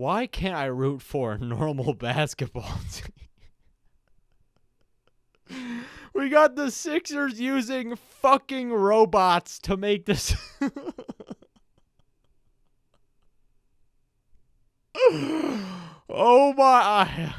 Why can't I root for a normal basketball team? We got the Sixers using fucking robots to make this. Oh my.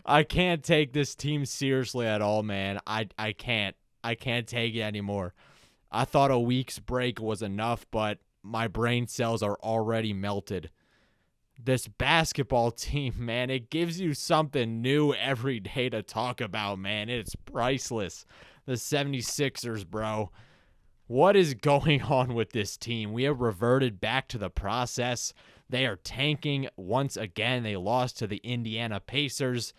I can't take this team seriously at all, man. I can't. I can't take it anymore. I thought a week's break was enough, but my brain cells are already melted. This basketball team, man, it gives you something new every day to talk about, man. It's priceless. The 76ers, bro. What is going on with this team? We have reverted back to the process. They are tanking once again. They lost to the Indiana Pacers.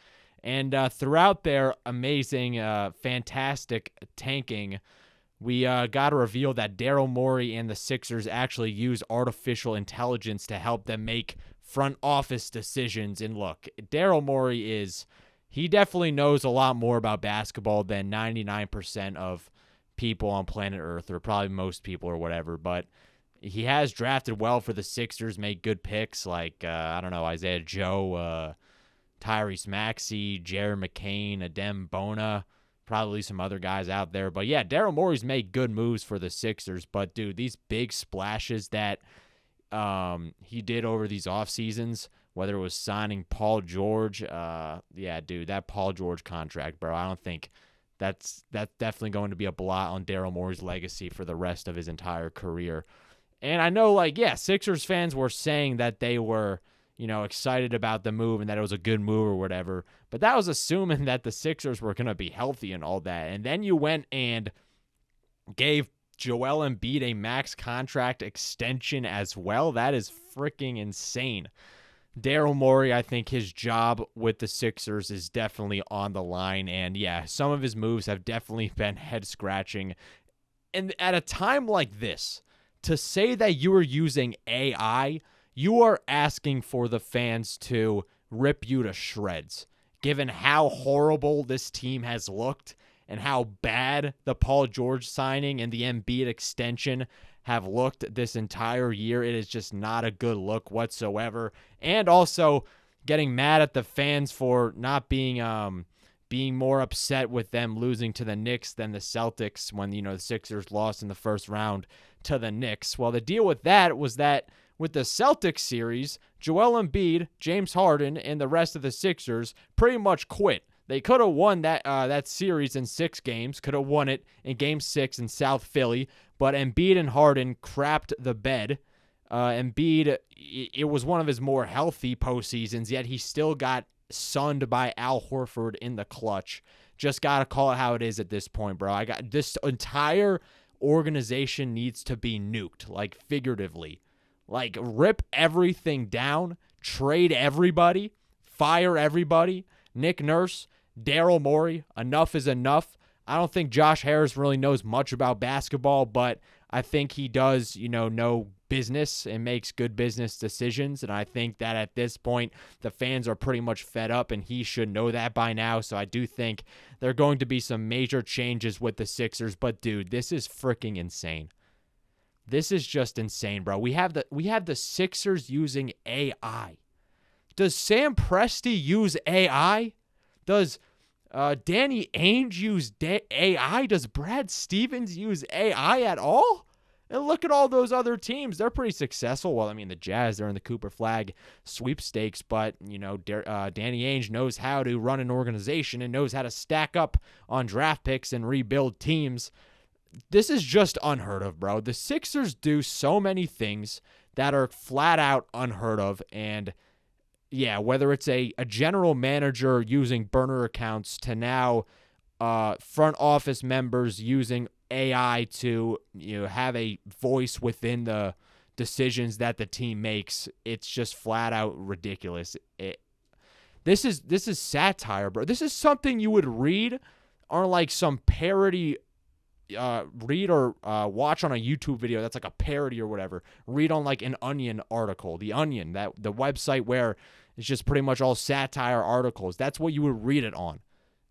And throughout their amazing, fantastic tanking, we got to reveal that Daryl Morey and the Sixers actually use artificial intelligence to help them make front office decisions. And look, Daryl Morey he definitely knows a lot more about basketball than 99% of people on planet Earth, or probably most people or whatever. But he has drafted well for the Sixers, made good picks like, I don't know, Isaiah Joe, Tyrese Maxey, Jared McCain, Adem Bona, probably some other guys out there. But yeah, Daryl Morey's made good moves for the Sixers. But dude, these big splashes that he did over these off seasons, whether it was signing Paul George, yeah, dude, that Paul George contract, bro, I don't think that's definitely going to be a blot on Daryl Morey's legacy for the rest of his entire career. And I know, like, yeah, Sixers fans were saying that they were, excited about the move and that it was a good move or whatever. But that was assuming that the Sixers were going to be healthy and all that. And then you went and gave Joel Embiid a max contract extension as well. That is freaking insane. Daryl Morey, I think his job with the Sixers is definitely on the line. And yeah, some of his moves have definitely been head-scratching. And at a time like this, to say that you are using AI, you are asking for the fans to rip you to shreds, given how horrible this team has looked and how bad the Paul George signing and the Embiid extension have looked this entire year. It is just not a good look whatsoever. And also getting mad at the fans for not being more upset with them losing to the Knicks than the Celtics when, the Sixers lost in the first round to the Knicks. Well, the deal with that was that with the Celtics series, Joel Embiid, James Harden, and the rest of the Sixers pretty much quit. They could have won that series in 6 games, could have won it in Game 6 in South Philly, but Embiid and Harden crapped the bed. Embiid, it was one of his more healthy postseasons, yet he still got sunned by Al Horford in the clutch. Just got to call it how it is at this point, bro. This entire organization needs to be nuked, like figuratively. Like, rip everything down, trade everybody, fire everybody. Nick Nurse, Daryl Morey, enough is enough. I don't think Josh Harris really knows much about basketball, but I think he does, know business and makes good business decisions. And I think that at this point, the fans are pretty much fed up, and he should know that by now. So I do think there are going to be some major changes with the Sixers. But dude, this is freaking insane. This is just insane, bro. We have the Sixers using AI. Does Sam Presti use AI? Does Danny Ainge use AI? Does Brad Stevens use AI at all? And look at all those other teams. They're pretty successful. Well, I mean, the Jazz, they're in the Cooper Flag sweepstakes, but, Danny Ainge knows how to run an organization and knows how to stack up on draft picks and rebuild teams. This is just unheard of, bro. The Sixers do so many things that are flat out unheard of. And yeah, whether it's a general manager using burner accounts to now front office members using AI to have a voice within the decisions that the team makes, it's just flat out ridiculous. This is satire, bro. This is something you would read on like some parody. Read or watch on a YouTube video that's like a parody or whatever. Read on like an Onion article. The Onion, the website where it's just pretty much all satire articles. That's what you would read it on.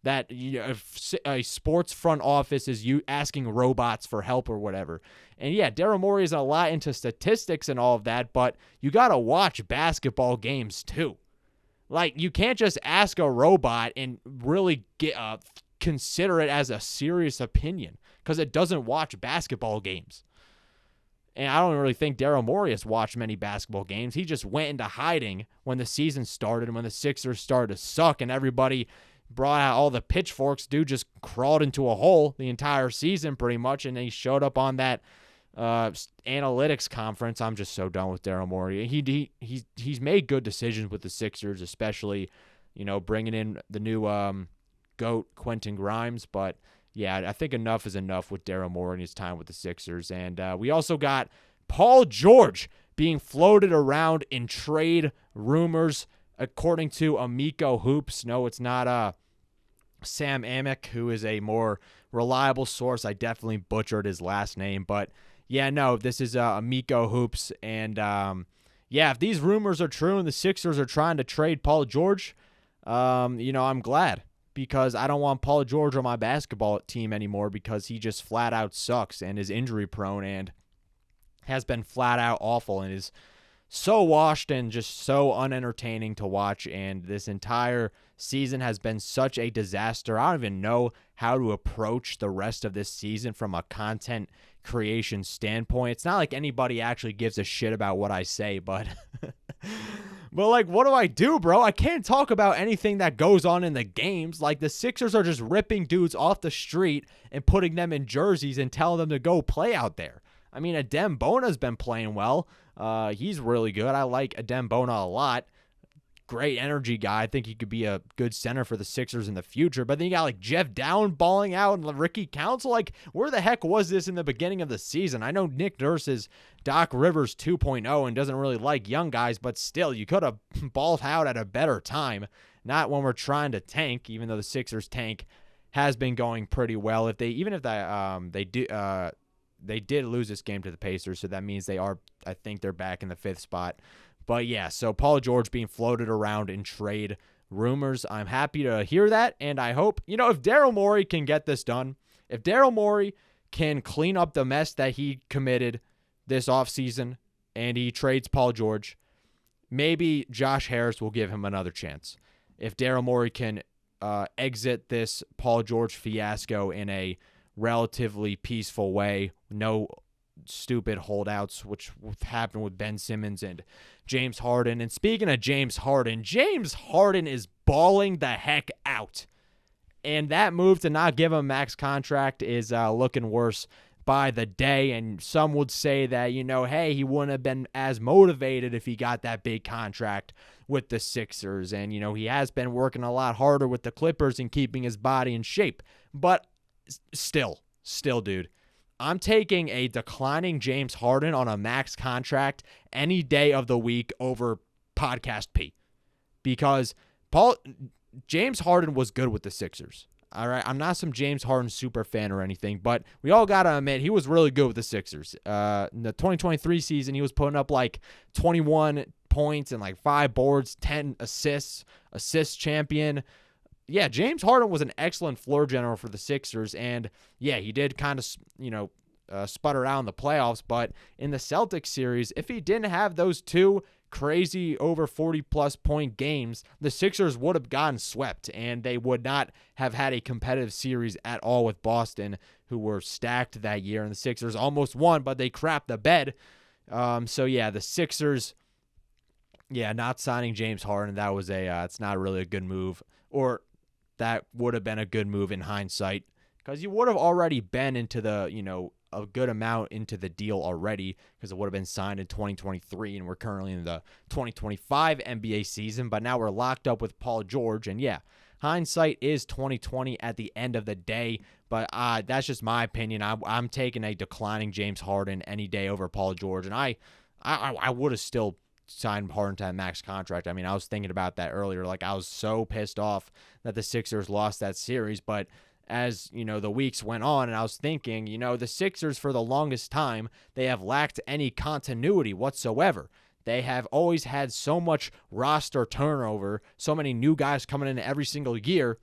that if a sports front office is you asking robots for help or whatever. And yeah, Daryl Morey is a lot into statistics and all of that, but you got to watch basketball games too. Like, you can't just ask a robot and really consider it as a serious opinion because it doesn't watch basketball games. And I don't really think Daryl Morey has watched many basketball games. He just went into hiding when the season started and when the Sixers started to suck and everybody brought out all the pitchforks. Dude just crawled into a hole the entire season pretty much, and then he showed up on that analytics conference. I'm just so done with Daryl Morey. He's made good decisions with the Sixers, especially, bringing in the new GOAT, Quentin Grimes. But yeah, I think enough is enough with Daryl Morey and his time with the Sixers. And we also got Paul George being floated around in trade rumors, according to Amico Hoops. No, it's not Sam Amick, who is a more reliable source. I definitely butchered his last name. But yeah, no, this is Amico Hoops. And yeah, if these rumors are true and the Sixers are trying to trade Paul George, I'm glad. Because I don't want Paul George on my basketball team anymore because he just flat out sucks and is injury prone and has been flat out awful and is so washed and just so unentertaining to watch. And this entire season has been such a disaster. I don't even know how to approach the rest of this season from a content creation standpoint. It's not like anybody actually gives a shit about what I say, but but like, what do I do, bro? I can't talk about anything that goes on in the games. Like, the Sixers are just ripping dudes off the street and putting them in jerseys and telling them to go play out there. I mean, Adem Bona's been playing well. He's really good. I like Adem Bona a lot. Great energy guy. I think he could be a good center for the Sixers in the future. But then you got like Jeff Down balling out and Ricky Council. Like, where the heck was this in the beginning of the season? I know Nick Nurse is Doc Rivers 2.0 and doesn't really like young guys, but still, you could have balled out at a better time. Not when we're trying to tank, even though the Sixers tank has been going pretty well. They did lose this game to the Pacers, so that means I think they're back in the 5th spot. But yeah, so Paul George being floated around in trade rumors. I'm happy to hear that, and I hope, if Daryl Morey can get this done, if Daryl Morey can clean up the mess that he committed this offseason and he trades Paul George, maybe Josh Harris will give him another chance. If Daryl Morey can exit this Paul George fiasco in a relatively peaceful way, no stupid holdouts, which happened with Ben Simmons and James Harden. And speaking of James Harden is balling the heck out. And that move to not give him a max contract is looking worse by the day. And some would say that, hey, he wouldn't have been as motivated if he got that big contract with the Sixers. And, he has been working a lot harder with the Clippers and keeping his body in shape. But still, dude, I'm taking a declining James Harden on a max contract any day of the week over Podcast P. Because James Harden was good with the Sixers. All right, I'm not some James Harden super fan or anything, but we all got to admit he was really good with the Sixers. In the 2023 season, he was putting up like 21 points and like 5 boards, 10 assists, assist champion. Yeah, James Harden was an excellent floor general for the Sixers, and yeah, he did kind of, sputter out in the playoffs, but in the Celtics series, if he didn't have those 2 crazy over 40-plus point games, the Sixers would have gotten swept, and they would not have had a competitive series at all with Boston, who were stacked that year, and the Sixers almost won, but they crapped the bed. So yeah, the Sixers, not signing James Harden, that was it's not really a good move, or that would have been a good move in hindsight, because you would have already been into the, a good amount into the deal already, because it would have been signed in 2023, and we're currently in the 2025 NBA season, but now we're locked up with Paul George, and yeah, hindsight is 2020 at the end of the day, but that's just my opinion. I'm taking a declining James Harden any day over Paul George, and I would have still signed Harden to that max contract. I mean, I was thinking about that earlier. Like, I was so pissed off that the Sixers lost that series, but as, the weeks went on, and I was thinking, the Sixers for the longest time, they have lacked any continuity whatsoever. They have always had so much roster turnover, so many new guys coming in every single year,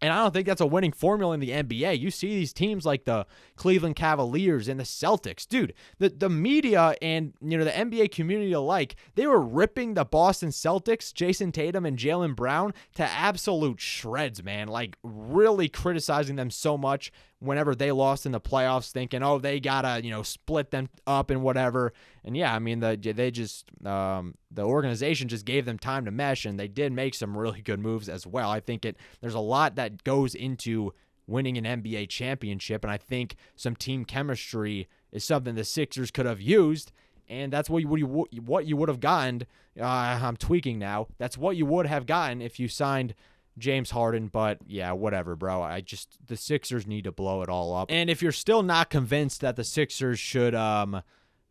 And I don't think that's a winning formula in the NBA. You see these teams like the Cleveland Cavaliers and the Celtics. Dude, the media and the NBA community alike, they were ripping the Boston Celtics, Jason Tatum and Jaylen Brown, to absolute shreds, man. Like, really criticizing them so much whenever they lost in the playoffs, thinking, oh, they gotta, split them up and whatever. And yeah, I mean, the organization just gave them time to mesh, and they did make some really good moves as well. I think there's a lot that goes into winning an NBA championship, and I think some team chemistry is something the Sixers could have used, and that's what you would have gotten. I'm tweaking now. That's what you would have gotten if you signed James Harden, but yeah, whatever, bro. The Sixers need to blow it all up. And if you're still not convinced that the Sixers should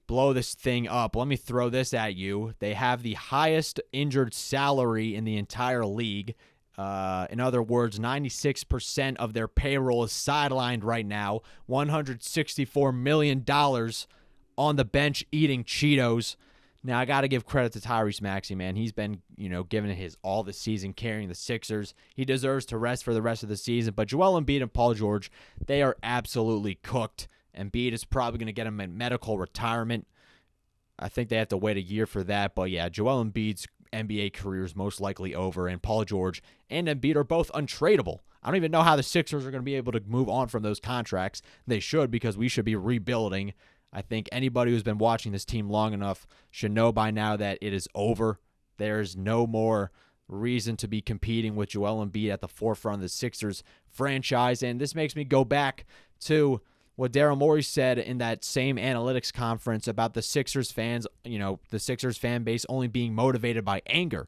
blow this thing up, let me throw this at you. They have the highest injured salary in the entire league. In other words, 96% of their payroll is sidelined right now. $164 million on the bench eating Cheetos. Now, I got to give credit to Tyrese Maxey, man. He's been, giving it his all this season, carrying the Sixers. He deserves to rest for the rest of the season. But Joel Embiid and Paul George, they are absolutely cooked. Embiid is probably going to get him a medical retirement. I think they have to wait a year for that. But yeah, Joel Embiid's NBA career is most likely over. And Paul George and Embiid are both untradeable. I don't even know how the Sixers are going to be able to move on from those contracts. They should, because we should be rebuilding. I think anybody who's been watching this team long enough should know by now that it is over. There's no more reason to be competing with Joel Embiid at the forefront of the Sixers franchise. And this makes me go back to what Daryl Morey said in that same analytics conference about the Sixers fans, the Sixers fan base only being motivated by anger,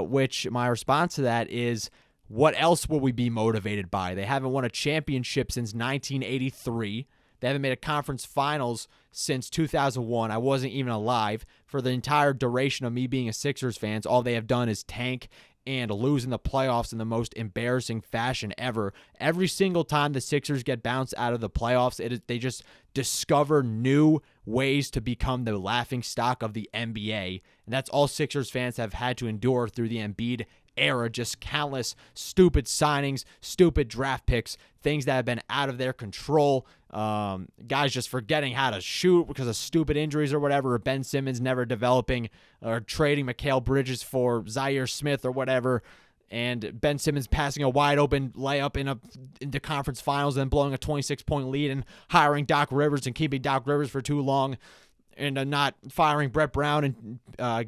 which my response to that is, what else will we be motivated by? They haven't won a championship since 1983. They haven't made a conference finals since 2001. I wasn't even alive. For the entire duration of me being a Sixers fan, all they have done is tank and lose in the playoffs in the most embarrassing fashion ever. Every single time the Sixers get bounced out of the playoffs, they just discover new ways to become the laughingstock of the NBA. And that's all Sixers fans have had to endure through the Embiid era. Just countless stupid signings, stupid draft picks, things that have been out of their control. Guys just forgetting how to shoot because of stupid injuries or whatever, or Ben Simmons never developing, or trading Mikal Bridges for Zaire Smith or whatever, and Ben Simmons passing a wide open layup in the conference finals and then blowing a 26-point lead, and hiring Doc Rivers and keeping Doc Rivers for too long, and not firing Brett Brown and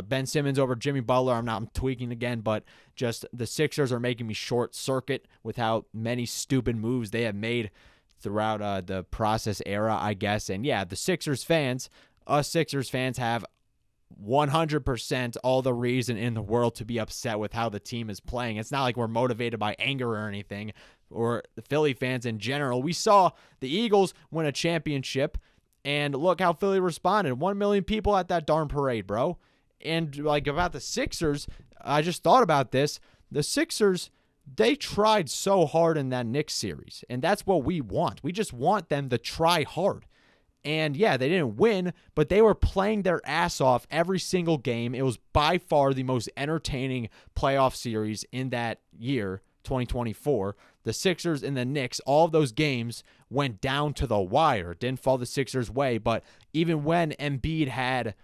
Ben Simmons over Jimmy Butler. I'm tweaking again, but just the Sixers are making me short circuit with how many stupid moves they have made throughout the process era, I guess. And yeah, us Sixers fans have 100% all the reason in the world to be upset with how the team is playing. It's not like we're motivated by anger or anything, or the Philly fans in general. We saw the Eagles win a championship, and look how Philly responded. 1 million people at that darn parade, bro. And like, about the Sixers, I just thought about this. The Sixers, they tried so hard in that Knicks series, and that's what we want. We just want them to try hard. And yeah, they didn't win, but they were playing their ass off every single game. It was by far the most entertaining playoff series in that year, 2024. The Sixers and the Knicks, all of those games went down to the wire. It didn't fall the Sixers' way, but even when Embiid had,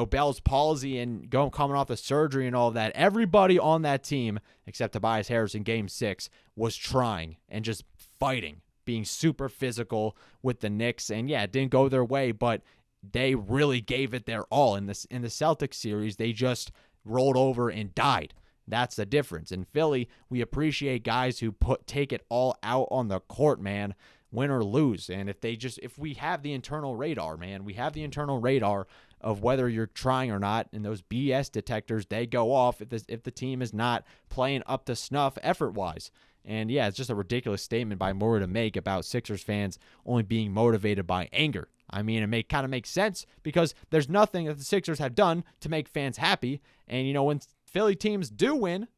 Bell's palsy and coming off the surgery and all of that, everybody on that team, except Tobias Harris in Game 6, was trying and just fighting, being super physical with the Knicks. And yeah, it didn't go their way, but they really gave it their all. In the Celtics series, they just rolled over and died. That's the difference. In Philly, we appreciate guys who take it all out on the court, man, win or lose. And if we have the internal radar, man, we have the internal radar of whether you're trying or not, and those BS detectors, they go off if the team is not playing up to snuff effort-wise. And yeah, it's just a ridiculous statement by Morey to make about Sixers fans only being motivated by anger. I mean, it kind of makes sense, because there's nothing that the Sixers have done to make fans happy. And, when Philly teams do win,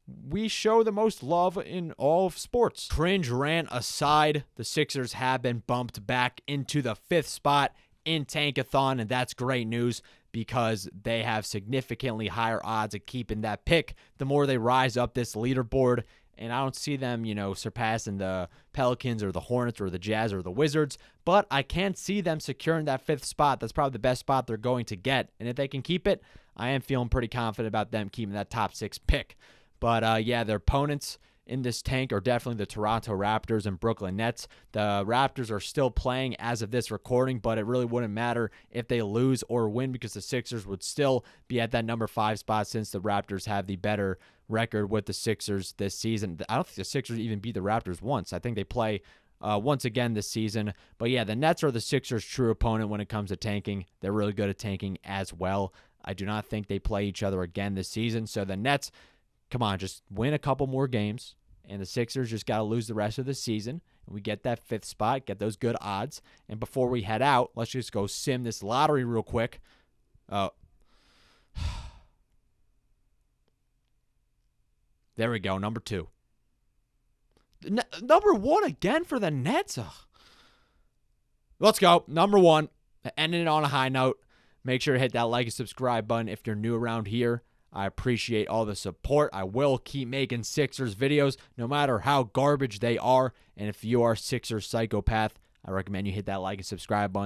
we show the most love in all of sports. Cringe rant aside, the Sixers have been bumped back into the 5th spot in Tankathon, and that's great news, because they have significantly higher odds of keeping that pick the more they rise up this leaderboard. and I don't see them, surpassing the Pelicans or the Hornets or the Jazz or the Wizards, but I can see them securing that 5th spot. That's probably the best spot they're going to get, and if they can keep it, I am feeling pretty confident about them keeping that top 6 pick. But, yeah, their opponents in this tank are definitely the Toronto Raptors and Brooklyn Nets. The Raptors are still playing as of this recording, but it really wouldn't matter if they lose or win because the Sixers would still be at that number 5 spot since the Raptors have the better record with the Sixers this season. I don't think the Sixers even beat the Raptors once. I think they play once again this season. But yeah, the Nets are the Sixers' true opponent when it comes to tanking. They're really good at tanking as well. I do not think they play each other again this season. So the Nets, come on, just win a couple more games. And the Sixers just got to lose the rest of the season. And we get that 5th spot, get those good odds. And before we head out, let's just go sim this lottery real quick. There we go, number 2. Number 1 again for the Nets. Ugh. Let's go. Number 1. Ending it on a high note. Make sure to hit that like and subscribe button if you're new around here. I appreciate all the support. I will keep making Sixers videos no matter how garbage they are. And if you are a Sixers psychopath, I recommend you hit that like and subscribe button.